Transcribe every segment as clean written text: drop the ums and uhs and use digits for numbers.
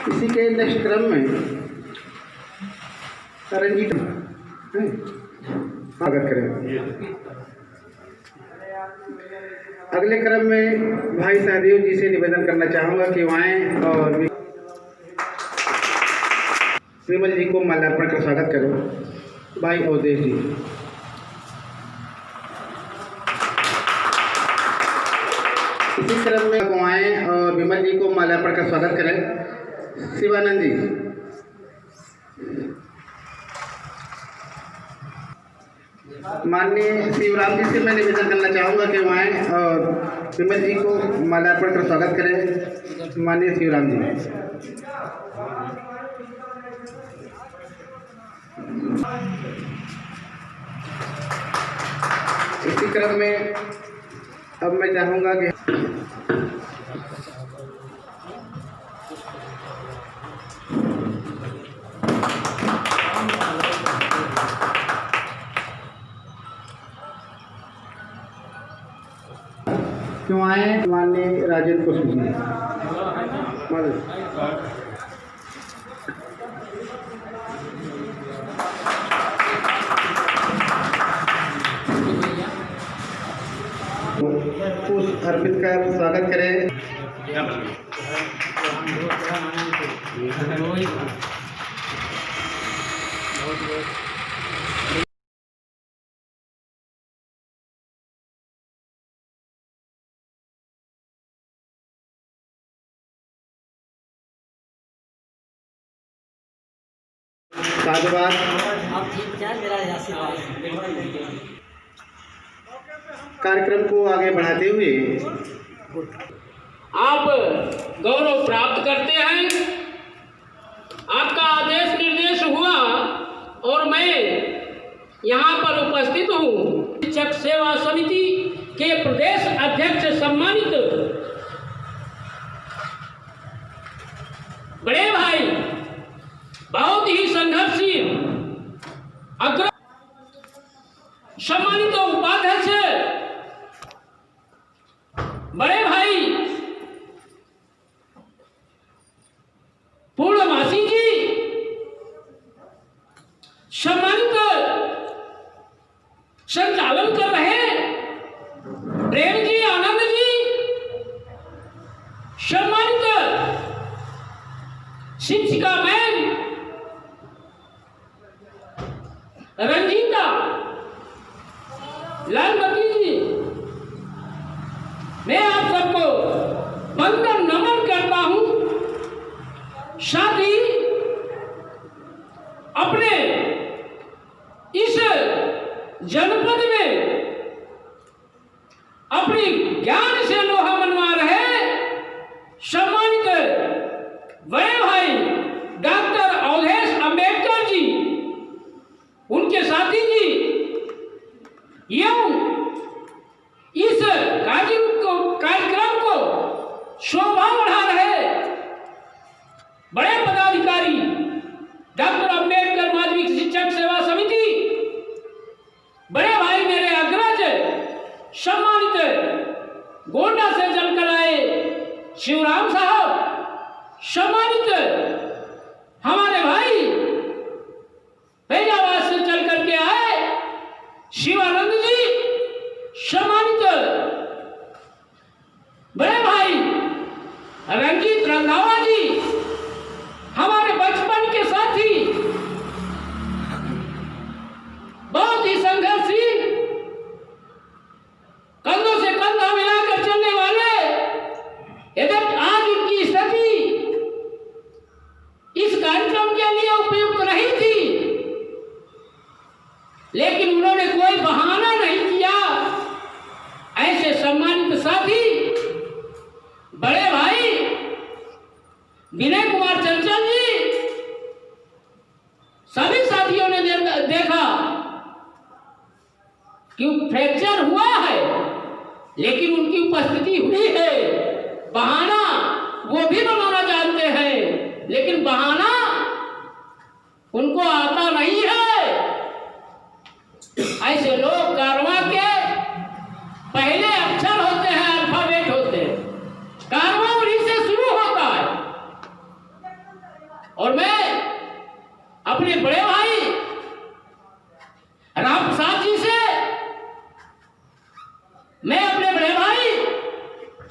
इसी के नेक्स्ट क्रम में रंजीत स्वागत करें। अगले क्रम में भाई सहदेव जी से निवेदन करना चाहूँगा कि वो आएँ और विमल जी को माल्यार्पण कर स्वागत करें। भाई अवधेश जी। इसी क्रम में वो आएँ और विमल जी को माल्यार्पण कर स्वागत करें। शिवानंद जी। माननीय शिवराम जी से मैं निवेदन करना चाहूँगा कि वो आएँ और विमल जी को माल्यार्पण कर स्वागत करें। माननीय शिवराम जी। इसी क्रम में अब मैं चाहूँगा कि क्यों आए माननीय राजेंद्र कुशल जी। पुष्प अर्पित कर स्वागत करें। साधुवाद। कार्यक्रम को आगे बढ़ाते हुए आप गौरव प्राप्त करते हैं। आपका आदेश निर्देश हुआ और मैं यहाँ पर उपस्थित हूँ। शिक्षक सेवा समिति के प्रदेश अध्यक्ष सम्मानित बड़े भाई, बहुत ही संघर्षशील अग्र सम्मानित उपाध्यक्ष बड़े भाई पूर्णवासी जी, सम्मानित संचालन कर रहे प्रेम जी, आनंद जी, सम्मानित शिक्षिका मैम रंजीता, लालमती जी, मैं आप सबको वंदन नमन करता हूं। साथ ही अपने इस जनपद में अपनी ज्ञान से लोहा मनवा रहे सम्मानित बड़े भाई डॉक्टर अवधेश अम्बेडकर जी, उनके साथी जी, एवं इस कार्यक्रम को शोभा बढ़ा रहे बड़े पदाधिकारी डॉक्टर अम्बेडकर माध्यमिक शिक्षक सेवा समिति, बड़े भाई मेरे अग्रज सम्मानित गोंडा से चलकर आए शिवराम साहब, सम्मानित हमारे भाई फैजाबाद से चल करके आए शिवानंद जी, सम्मानित बड़े भाई रंजीत रंधावा जी, हमारे बचपन के साथी, बहुत ही संघर्षशील, कंधों से कंधा मिलाकर चलने वाले, यदि आज उनकी स्थिति इस कार्यक्रम के लिए उपयुक्त नहीं थी, लेकिन उन्होंने कोई बहाना नहीं किया। ऐसे सम्मानित साथी बड़े भाई विनय कुमार चंचल जी, सभी साथियों ने देखा कि फ्रैक्चर हुआ है, लेकिन उनकी उपस्थिति हुई है। बहाना वो भी बनाना जानते हैं, लेकिन बहाना उनको आता नहीं है। ऐसे लोग कारवां के मैं अपने बड़े भाई राम प्रसाद जी से मैं अपने बड़े भाई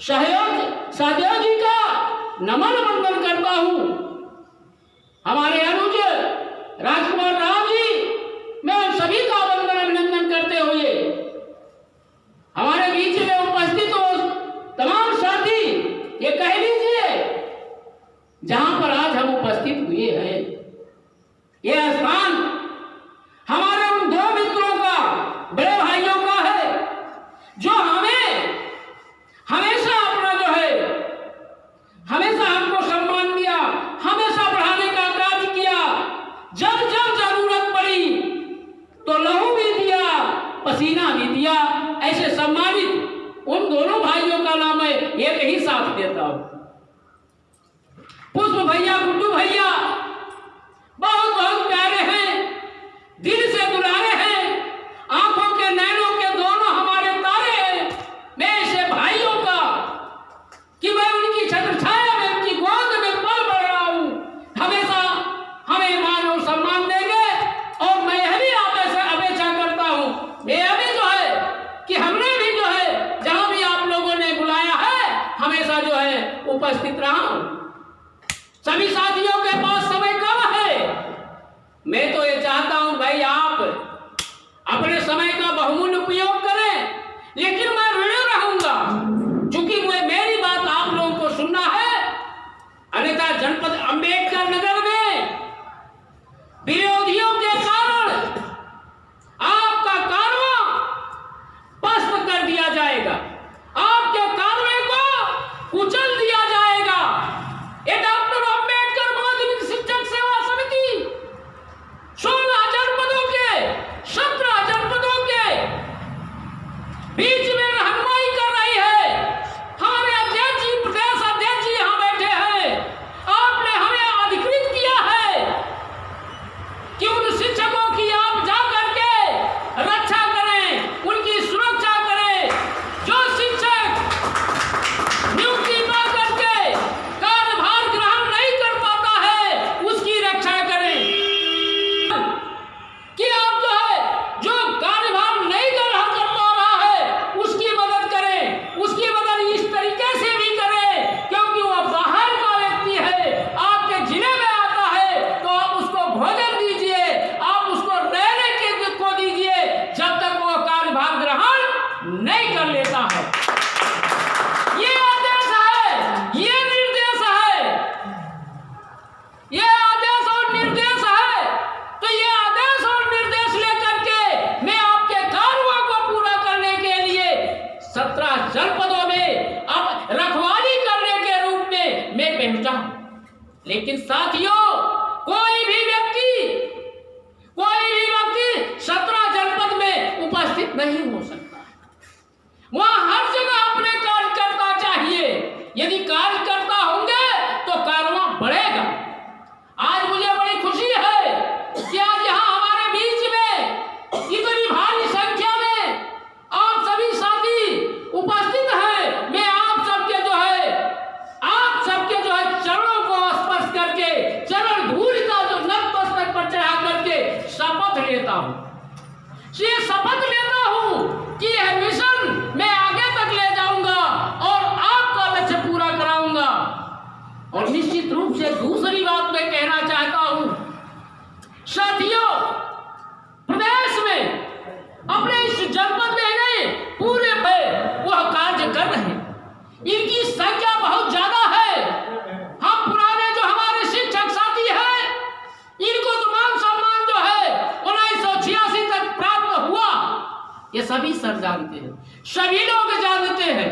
सहदेव जी का नमन वंदन करता हूं। हमारे अनुज राजकुमार राव जी, मैं उन सभी का वंदन अभिनंदन करते हुए हमारे बीच में उपस्थित हो तमाम साथी, ये कह लीजिए जहां पर आज हम उपस्थित हुए हैं, यह स्थान हमारे उन दो मित्रों का, बड़े भाइयों का है, जो हमें हमेशा अपना जो है, हमेशा हमको सम्मान दिया, हमेशा बढ़ाने का कार्य किया। जब जब जरूरत पड़ी तो लहू भी दिया, पसीना भी दिया। ऐसे सम्मानित उन दोनों भाइयों का नाम मैं एक ही साथ देता हूं। पुष्प भैया, गुड्डू भैया बहुत बहुत प्यारे हैं, दिल से दुलारे हैं, आंखों के नैनों के दोनों हमारे तारे हैं। मैं ऐसे भाइयों का कि मैं उनकी छत्र छाया में, उनकी गोद में पल बढ़ रहा हूं, हमेशा हमें मान और सम्मान देंगे। और मैं यह भी आप ऐसे अपेक्षा करता हूं, मैं अभी जो है कि हमने भी जो है जहां भी आप लोगों ने बुलाया है हमेशा जो है उपस्थित रहा हूं। सभी साथियों के पास समय कम है, मैं तो ये चाहता हूं भाई आप अपने समय का बहुमूल्य उपयोग करें, लेकिन मैं ऋणी रहूंगा क्योंकि मेरी बात आप लोगों को सुनना है। अन्यथा जनपद अंबेडकर नगर में विरोधियों के कारण आपका कारवां पस्त कर दिया जाएगा, आपके कारवां को कुचल दिया जाएगा। ये डॉक्टर अंबेडकर माध्यमिक शिक्षक सेवा समिति 16 जनपदों के 17 जनपदों के बीच में रहनुमाई कर रही है। हमारे अध्यक्ष जी, प्रदेश अध्यक्ष जी यहां बैठे हैं। आपने हमें अधिकृत किया है कि उन शिक्षकों की आप जा करके रक्षा करें, उनकी सुरक्षा करें। जो शिक्षक नियुक्ति पा करके कार्यभार ग्रहण नहीं कर पाता है उसकी रक्षा करें, कि आप जो है जो कार्यभार नहीं ग्रहण कर पा रहा है उसकी मदद करें। उसकी मदद इस तरीके से भी करें क्योंकि वह बाहर का व्यक्ति है, आपके जिले में आता है तो आप उसको भोजन दीजिए, आप उसको रहने के को दीजिए जब तक वो कार्यभार ग्रहण नहीं कर लेता है। ये आदेश है, ये निर्देश है, ये आदेश और निर्देश है। तो ये आदेश और निर्देश लेकर के मैं आपके कार्यों को पूरा करने के लिए 17 जनपदों में अब रखवाली करने के रूप में मैं पहुंचा। लेकिन साथियों, कोई भी व्यक्ति 17 जनपद में उपस्थित नहीं हो सकता। वहां हर जगह अपने कार्यकर्ता चाहिए। यदि कार्यकर्ता होंगे तो कारवां बढ़ेगा। आज मुझे बड़ी खुशी है कि आज यहाँ हमारे बीच में इतनी भारी संख्या में आप सभी साथी उपस्थित हैं। मैं आप सबके जो है चरणों को स्पर्श करके, चरण धूल का जो नतमस्तक पर चढ़ा करके शपथ लेता हूँ। ये शपथ लेता हूँ कि यह मिशन मैं आगे तक ले जाऊंगा और आपका लक्ष्य पूरा कराऊंगा। और निश्चित रूप से दूसरी बात मैं कहना चाहता हूं, साथियों, प्रदेश में अपने इस जनपद में नहीं पूरे में वह कार्य कर रहे हैं। इनकी संख्या बहुत ज्यादा है। हम पुराने जो हमारे शिक्षक साथी हैं, इनको तो मान सम्मान जो है 1986 तक प्राप्त हुआ, ये सभी सर जानते हैं, सभी लोग जानते हैं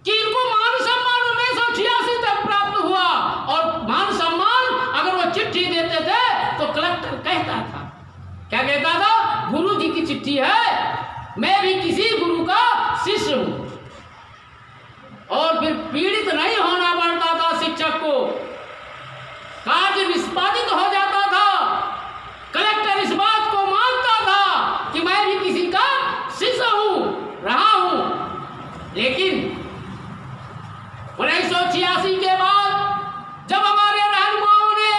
कि इनको मान सम्मान 1986 तक प्राप्त हुआ। और मान सम्मान अगर वो चिट्ठी देते थे तो कलेक्टर कहता था, क्या कहता था? गुरु जी की चिट्ठी है, मैं भी किसी गुरु का शिष्य हूं। और फिर पीड़ित नहीं होना पड़ता था शिक्षक को, कार्य निष्पादित हो जाता था। कलेक्टर इस बात को मानता था कि मैं भी किसी का शिष्य रहा हूं। लेकिन 1986 के बाद जब हमारे रहनुमाओं ने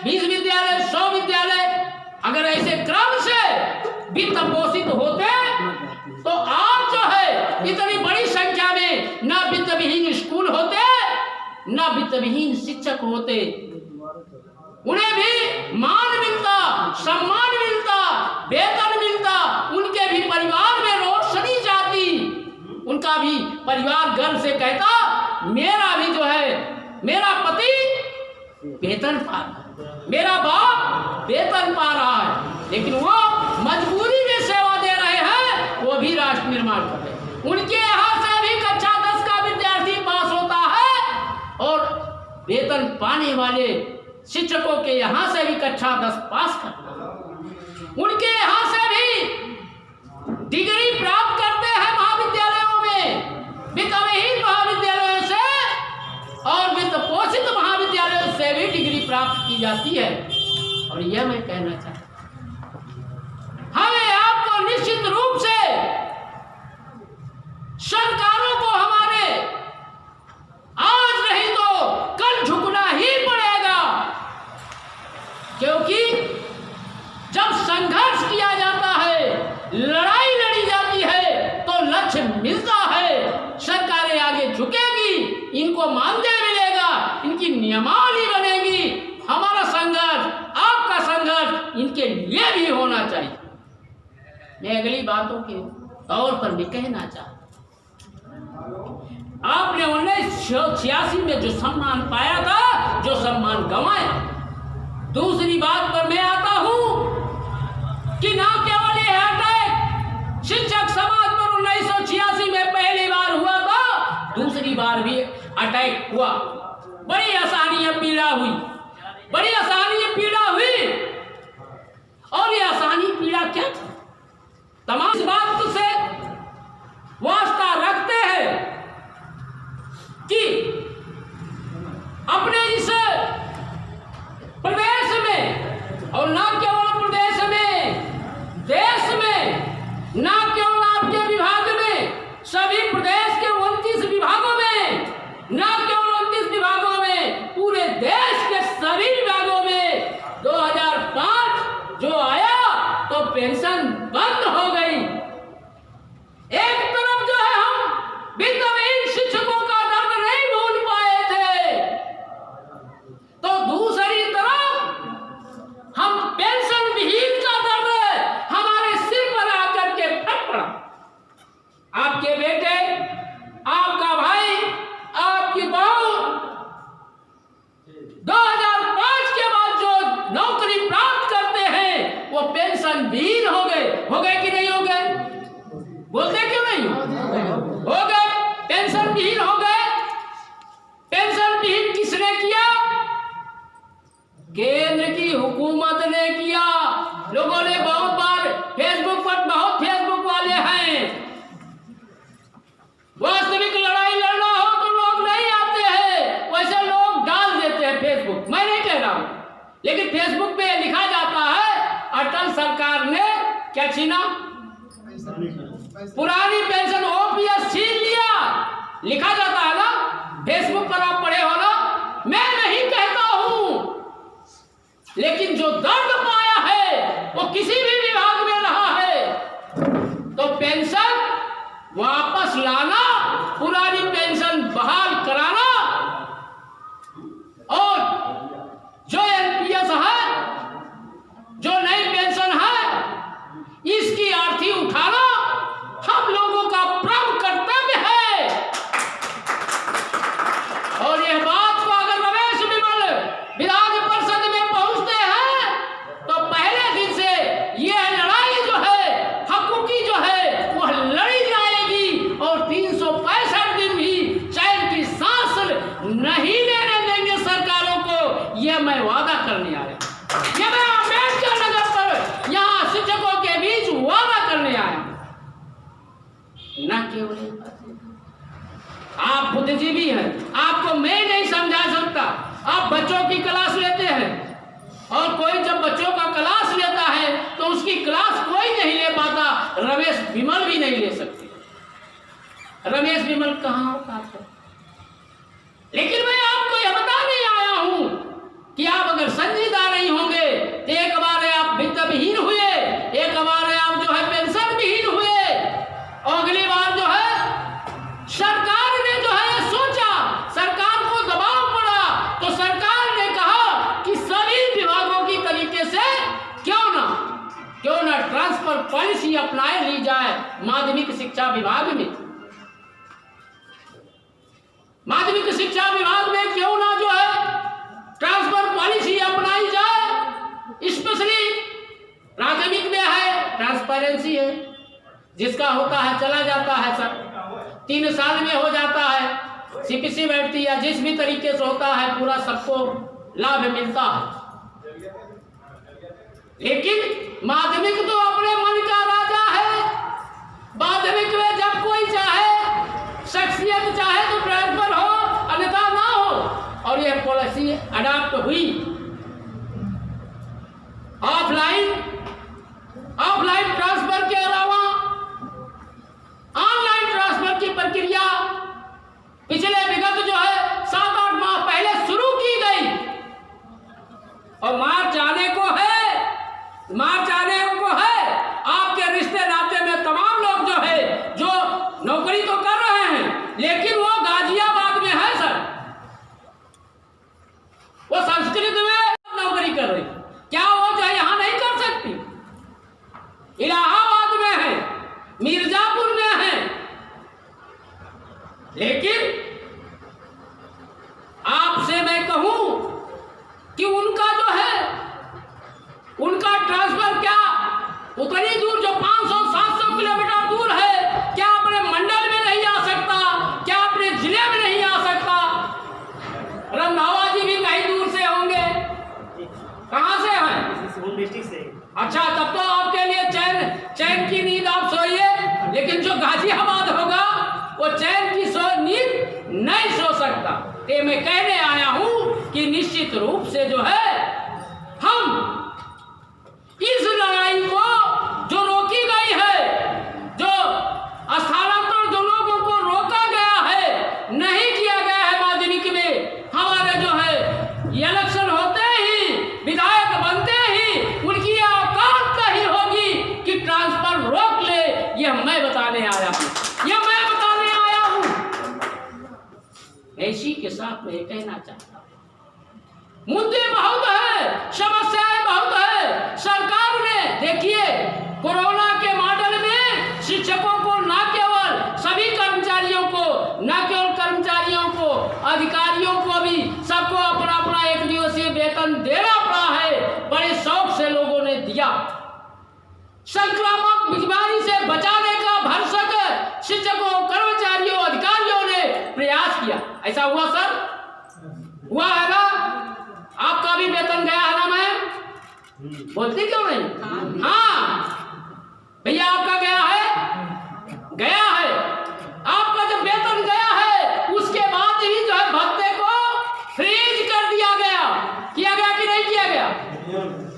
20 विद्यालय, 100 विद्यालय अगर ऐसे क्रम से वित्त पोषित होते तो आज जो है इतनी बड़ी संख्या में न वित्त विहीन स्कूल होते, न वित्त विहीन शिक्षक होते। उन्हें भी मान मिलता, सम्मान मिलता, वेतन मिलता, उनके भी परिवार में रोशनी जाती, उनका भी परिवार गर्व से कहता मेरा भी जो है, मेरा पति वेतन पा रहा है, मेरा बाप वेतन पा रहा है, लेकिन वो मजबूरी में सेवा दे रहे हैं, वो भी राष्ट्र निर्माण कर रहे हैं। उनके यहाँ से भी कक्षा 10 का विद्यार्थी पास होता है और वेतन पाने वाले शिक्षकों के यहाँ से भी कक्षा 10 पास करता है। उनके यहाँ से भी डिग्री प्राप्त करते हैं महाविद्यालयों में, वित्तविहीन महाविद्यालयों से और वित्त पोषित महाविद्यालयों से भी डिग्री प्राप्त की जाती है। और यह मैं कहना चाहता हूं, हमें आपको निश्चित रूप से सरकारों को हमारे आज नहीं तो कल झुकना ही पड़ेगा, क्योंकि जब संघर्ष किया जाता है, लड़ाई लड़ी जाती है तो लक्ष्य मिलता है। सरकारें आगे झुकेगी, इनको मानदेय मिलेगा, इनकी नियमावली बनेगी। हमारा संघर्ष, आपका संघर्ष इनके लिए भी होना चाहिए। मैं अगली बातों के तौर पर भी कहना चाहता हूं, आपने 1986 में जो सम्मान पाया था, जो सम्मान गंवाया। दूसरी बात पर मैं आता हूं कि ना केवल यह अटैक शिक्षक समाज पर 1986 में पहली बार हुआ था, दूसरी बार भी अटैक हुआ। बड़ी आसानी पीड़ा हुई, बड़ी आसानी पीड़ा हुई। और ये आसानी पीड़ा क्या थी? तमाम इस बात से वास्ता रखते हैं कि अपने इस प्रदेश में और ना केवल प्रदेश में, देश में, ना केवल आपके विभाग में, सभी प्रदेश के 29 विभागों में, ना केवल 29 विभागों में, पूरे देश के सभी विभागों में 2005 जो आया तो पेंशन बंद हो गई। एक तरफ जो है हम वित्तविहीन शिक्षकों का दर्द नहीं भूल पाए थे, तो दूसरी तरफ हम पेंशन विहीन का दर्द हमारे सिर पर आकर के फट पड़ा। आपके बेटे, आपका भाई, आपकी बहू 2005 के बाद जो नौकरी प्राप्त करते हैं वो पेंशन विहीन हो गए कि नहीं हो गए? बोलते क्यों नहीं? हो गए, पेंशन विहीन हो गए। पेंशन विहीन किसने किया? केंद्र की हुकूमत ने किया। लोगों ने बहुत बार फेसबुक पर, बहुत फेसबुक वाले हैं, वास्तविक लड़ाई लड़ना हो तो लोग नहीं आते हैं, वैसे लोग डाल देते हैं फेसबुक। मैं नहीं कह रहा हूं, लेकिन फेसबुक पे लिखा जाता है अटल सरकार ने क्या छीना? पुरानी पेंशन ओपीएस छीन लिया, लिखा जाता है ना, फेसबुक पर आप पढ़े हो ना। मैं नहीं कहता हूं, लेकिन जो दर्द पाया है वो किसी भी विभाग में रहा है, तो पेंशन वापस लाना, पुरानी पेंशन बहाल कराना, और जो एनपीएस है, जो नई पेंशन है, इसकी अर्थी उठाना हम लोगों का परम कर्तव्य है। और यह बात को अगर रमेश बिमल विधान परिषद में पहुंचते हैं तो पहले दिन से यह लड़ाई जो है, हकूकी जो है, वह लड़ी जाएगी और 365 दिन भी चैन की सांस नहीं लेने देंगे सरकारों को। यह मैं वादा करने आया, यह मैं अम्बेडकर नगर पर यहाँ शिक्षकों के बीच वादा करने आया। न केवल आप बुद्धिजीवी हैं, आपको मैं नहीं समझा सकता। आप बच्चों की क्लास लेते हैं और कोई जब बच्चों का क्लास लेता है तो उसकी क्लास कोई नहीं ले पाता, रमेश बिमल भी नहीं ले सकते। रमेश बिमल कहाँ होता है? लेकिन मैं आपको यह बताने आया हूं कि आप अगर संजीदा पॉलिसी अपनाए ली जाए माध्यमिक शिक्षा विभाग में। माध्यमिक शिक्षा विभाग में क्यों ना जो है ट्रांसफर पॉलिसी अपनाई जाए। स्पेशली प्राथमिक में है ट्रांसपेरेंसी है, जिसका होता है चला जाता है सर, 3 साल में हो जाता है, सीपीसी बैठती है, जिस भी तरीके से होता है पूरा सबको लाभ मिलता है। लेकिन माध्यमिक तो अपने मन का राजा है। माध्यमिक में जब कोई चाहे, शख्सियत चाहे तो ट्रांसफर हो, अन्यथा ना हो। और यह पॉलिसी अडॉप्ट हुई। ऑफलाइन ट्रांसफर के अलावा ऑनलाइन ट्रांसफर की प्रक्रिया पिछले विगत जो है 7-8 माह पहले शुरू की गई और मार्च आने को है। आपके रिश्ते नाते में तमाम लोग जो है जो नौकरी तो कर रहे हैं, लेकिन वो गाजियाबाद में है सर, वो संस्कृत में नौकरी कर रही, क्या वो जो है यहां नहीं कर सकती? इलाहाबाद में है, मिर्जापुर में है। लेकिन आपसे मैं कहूं कि उनका जो है उनका ट्रांसफर क्या उतनी दूर जो 500-700 किलोमीटर दूर है, क्या अपने मंडल में नहीं आ सकता? क्या अपने जिले में नहीं आ सकता? रंधावा जी भी कहीं दूर से होंगे। कहां से हैं? अच्छा, तब तो आपके लिए चैन की नींद आप सोइए, लेकिन जो गाजियाबाद होगा वो चैन की नींद नहीं सो सकता। ये मैं कहने आया हूं कि निश्चित रूप से जो है हम इस लड़ाई को जो रोकी गई है, जो स्थानांतरण जो लोगों को रोका गया है, नहीं किया गया है माध्यमिक में, हमारे जो है इलेक्शन होते ही, विधायक बनते ही उनकी औकात नहीं होगी कि ट्रांसफर रोक ले। यह मैं बताने आया हूं, ऐसी के साथ मैं कहना चाहता हूं, मुद्दे बहुत है, समस्याएं बहुत है। सरकार ने देखिए कोरोना के मॉडल में शिक्षकों को न केवल सभी कर्मचारियों को, न केवल कर्मचारियों को, अधिकारियों को भी सबको अपना अपना 1 दिवसीय वेतन देना पड़ा है। बड़े शौक से लोगों ने दिया। संक्रामक बीमारी से बचाने का भरसक शिक्षकों, कर्मचारियों, अधिकारियों ने प्रयास किया। ऐसा हुआ सर? हुआ है ना? आपका भी वेतन गया है ना? मैं बोलती क्यों नहीं? हाँ भैया, आपका गया है। आपका जब वेतन गया है उसके बाद ही जो है भत्ते को फ्रीज कर दिया गया कि नहीं किया गया?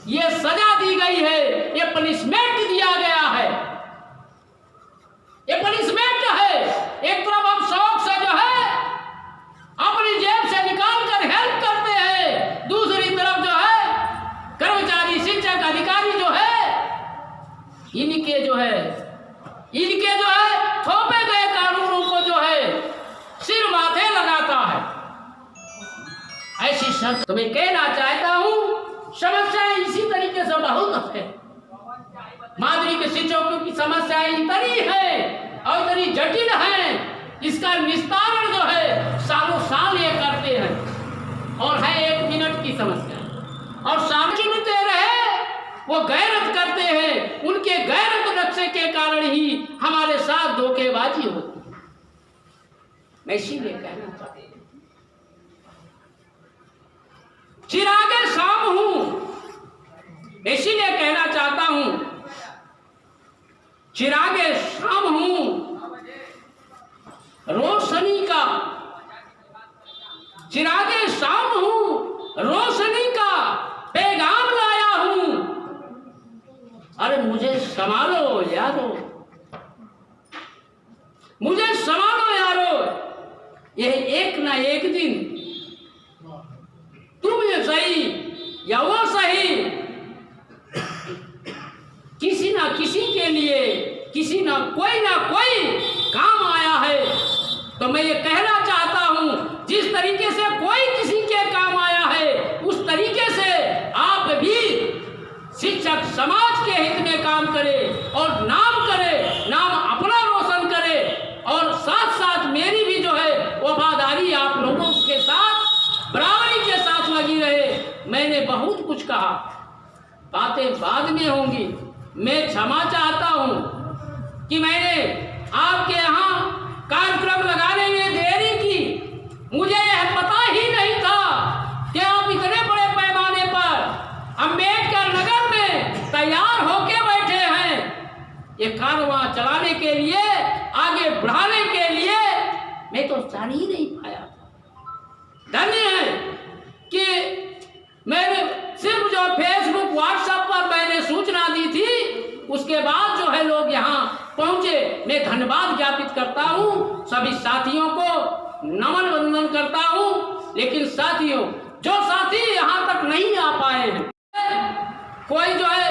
ये सजा दी गई है, ये पनिशमेंट दिया गया है, ये पनिशमेंट है। एक तरफ हम शौक से जो है अपनी जेब से निकाल कर हेल्प करते हैं, दूसरी तरफ जो है कर्मचारी, शिक्षक, अधिकारी जो है इनके जो है थोपे गए कानूनों को जो है सिर माथे लगाता है। ऐसी शर्त तो मैं कहना चाहता हूं, समस्याएं इसी तरीके से बहुत है। माध्यमिक शिक्षकों की समस्याएं इतनी है और इतनी जटिल है, इसका निस्तारण जो है सालों साल ये करते हैं और है 1 मिनट की समस्या। और चुनते रहे वो गैरत करते हैं, उनके गैरत नक्शे के कारण ही हमारे साथ धोखेबाजी होती है। मैं इसीलिए कहना चाहता हूं, चिरागे शाम हूं, इसीलिए कहना चाहता हूं चिरागे शाम हूं, रोशनी का चिरागे शाम हूं, रोशनी का पैगाम लाया हूं। अरे मुझे संभालो यारो, मुझे संभालो यारो, यह एक ना एक दिन तुम ये सही या वो सही, किसी ना किसी के लिए किसी ना कोई काम आया है। तो मैं ये कहना चाहता हूं, जिस तरीके से कोई किसी के काम आया है उस तरीके से आप भी शिक्षक समाज के हित में काम करें। और नाम करे, नाम अपना रोशन करे और साथ साथ मेरी भी जो है वफादारी आप लोगों के साथ बराबरी के साथ लगी रहे। मैंने बहुत कुछ कहा, बातें बाद में होंगी। मैं क्षमा चाहता हूँ कि मैंने आपके यहाँ कार्यक्रम लगाने में देरी की। मुझे यह पता ही नहीं था कि आप इतने बड़े पैमाने पर अम्बेडकर नगर में तैयार होके बैठे हैं ये कारवां चलाने के लिए, आगे बढ़ाने के लिए। मैं तो जान ही नहीं पाया। धन्य है कि मैंने सिर्फ जो फेसबुक व्हाट्सएप पर मैंने सूचना दी थी, उसके बाद जो है लोग यहाँ पहुँचे। मैं धन्यवाद ज्ञापित करता हूँ, सभी साथियों को नमन वंदन करता हूँ। लेकिन साथियों, जो साथी यहाँ तक नहीं आ पाए हैं, कोई जो है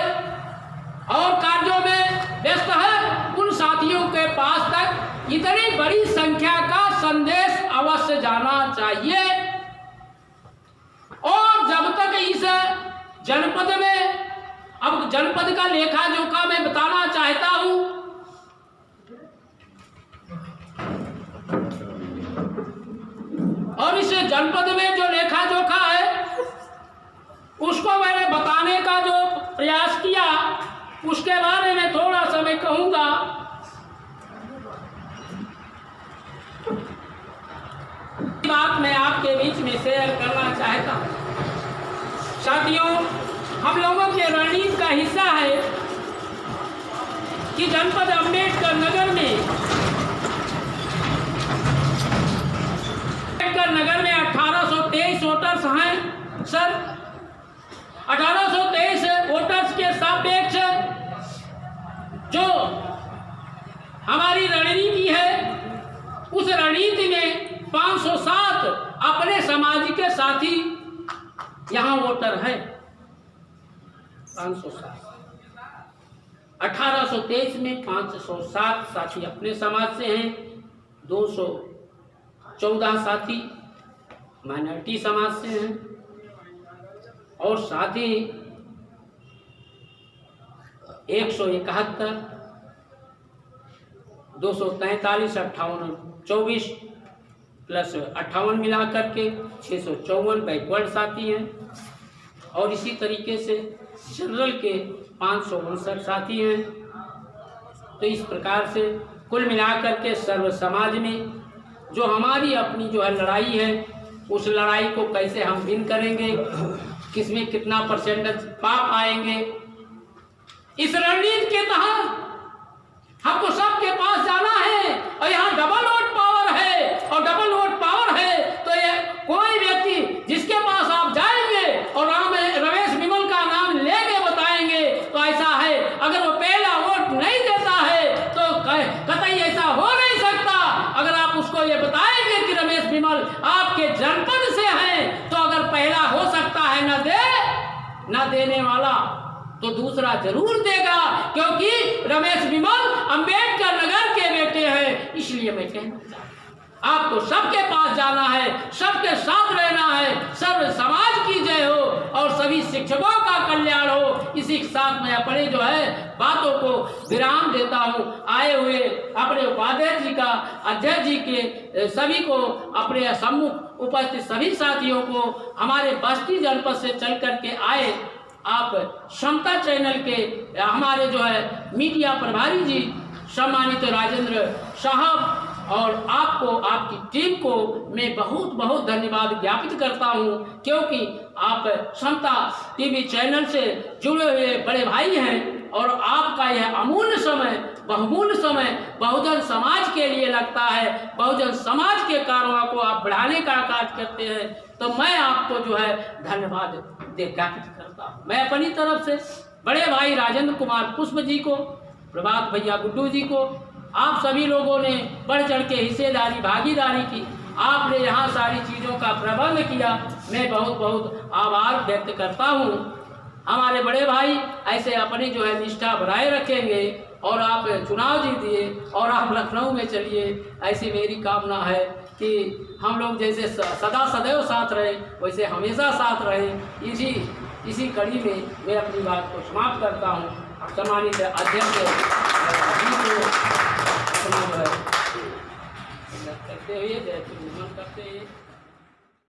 और कार्यों में व्यस्त है, उन साथियों के पास तक इतनी बड़ी संख्या का संदेश अवश्य जाना चाहिए। और जब तक इस जनपद में, अब जनपद का लेखा जोखा मैं बताना चाहता हूं। और इस जनपद में जो लेखा जोखा है उसको मैंने बताने का जो प्रयास किया, उसके बारे में थोड़ा सा मैं कहूंगा। बात मैं आपके बीच में शेयर करना चाहता हूं। साथियों, हम लोगों के रणनीति का हिस्सा है कि जनपद अम्बेडकर नगर में 1823 वोटर्स हैं। सर, 1823 वोटर्स के सापेक्ष जो हमारी रणनीति है, उस रणनीति में 507 अपने समाज के साथी यहाँ वोटर है। 507, 1823 में 507 साथी अपने समाज से हैं, 214 साथी माइनॉरिटी समाज से हैं, और साथी 171, 243, 58, 24 प्लस 58 मिलाकर के 654 बैकवर्ड साथी हैं। और इसी तरीके से जनरल के 559 साथी हैं। तो इस प्रकार से कुल मिलाकर के सर्व समाज में जो हमारी अपनी जो है लड़ाई है, उस लड़ाई को कैसे हम विन करेंगे, किसमें कितना परसेंटेज पा पाएंगे, इस रणनीति के तहत हमको सबके पास जाना है। और यहाँ डबल वोट पावर है, और डबल वोट पावर है तो ये कोई व्यक्ति जिसके पास आप जाएंगे और रमेश विमल का नाम लेके बताएंगे तो ऐसा है, अगर वो पहला वोट नहीं देता है तो कतई ऐसा हो नहीं सकता। अगर आप उसको ये बताएंगे कि रमेश विमल आपके जनपद से हैं, तो अगर पहला हो सकता है न देने वाला तो दूसरा जरूर देगा, क्योंकि रमेश विमल अम्बेडकर नगर के बेटे हैं। इसलिए मैं कहना चाहता हूं, आपको सबके पास जाना है, सबके साथ रहना है, सर्व समाज की जय हो और सभी शिक्षकों का कल्याण हो। इसी के साथ मैं अपने जो है बातों को विराम देता हूं। आए हुए अपने उपाध्यक्ष जी का, अध्यक्ष जी के सभी को, अपने सम्मुख उपस्थित सभी साथियों को, हमारे बस्ती जनपद से चल करके आए आप समता चैनल के हमारे जो है मीडिया प्रभारी जी सम्मानित राजेंद्र साहब, और आपको, आपकी टीम को मैं बहुत बहुत धन्यवाद ज्ञापित करता हूं, क्योंकि आप समता टीवी चैनल से जुड़े हुए बड़े भाई हैं। और आपका यह अमूल्य समय, बहुमूल्य समय बहुजन समाज के लिए लगता है, बहुजन समाज के कारों को आप बढ़ाने का कार्य करते हैं। तो मैं आपको जो है धन्यवाद ज्ञापित करता हूँ। मैं अपनी तरफ से बड़े भाई राजेंद्र कुमार पुष्प जी को, प्रभात भैया गुड्डू जी को, आप सभी लोगों ने बढ़ चढ़ के हिस्सेदारी, भागीदारी की, आपने यहाँ सारी चीज़ों का प्रबंध किया, मैं बहुत बहुत आभार व्यक्त करता हूँ। हमारे बड़े भाई ऐसे अपनी जो है निष्ठा बनाए रखेंगे और आप चुनाव जीतिए और आप लखनऊ में चलिए, ऐसी मेरी कामना है कि हम लोग जैसे सदा सदैव साथ रहे, वैसे हमेशा साथ रहें। इसी कड़ी में मैं अपनी बात को समाप्त करता हूँ। सम्मानित अध्यक्ष जी को अपना करते हुए जय श्री करते हुए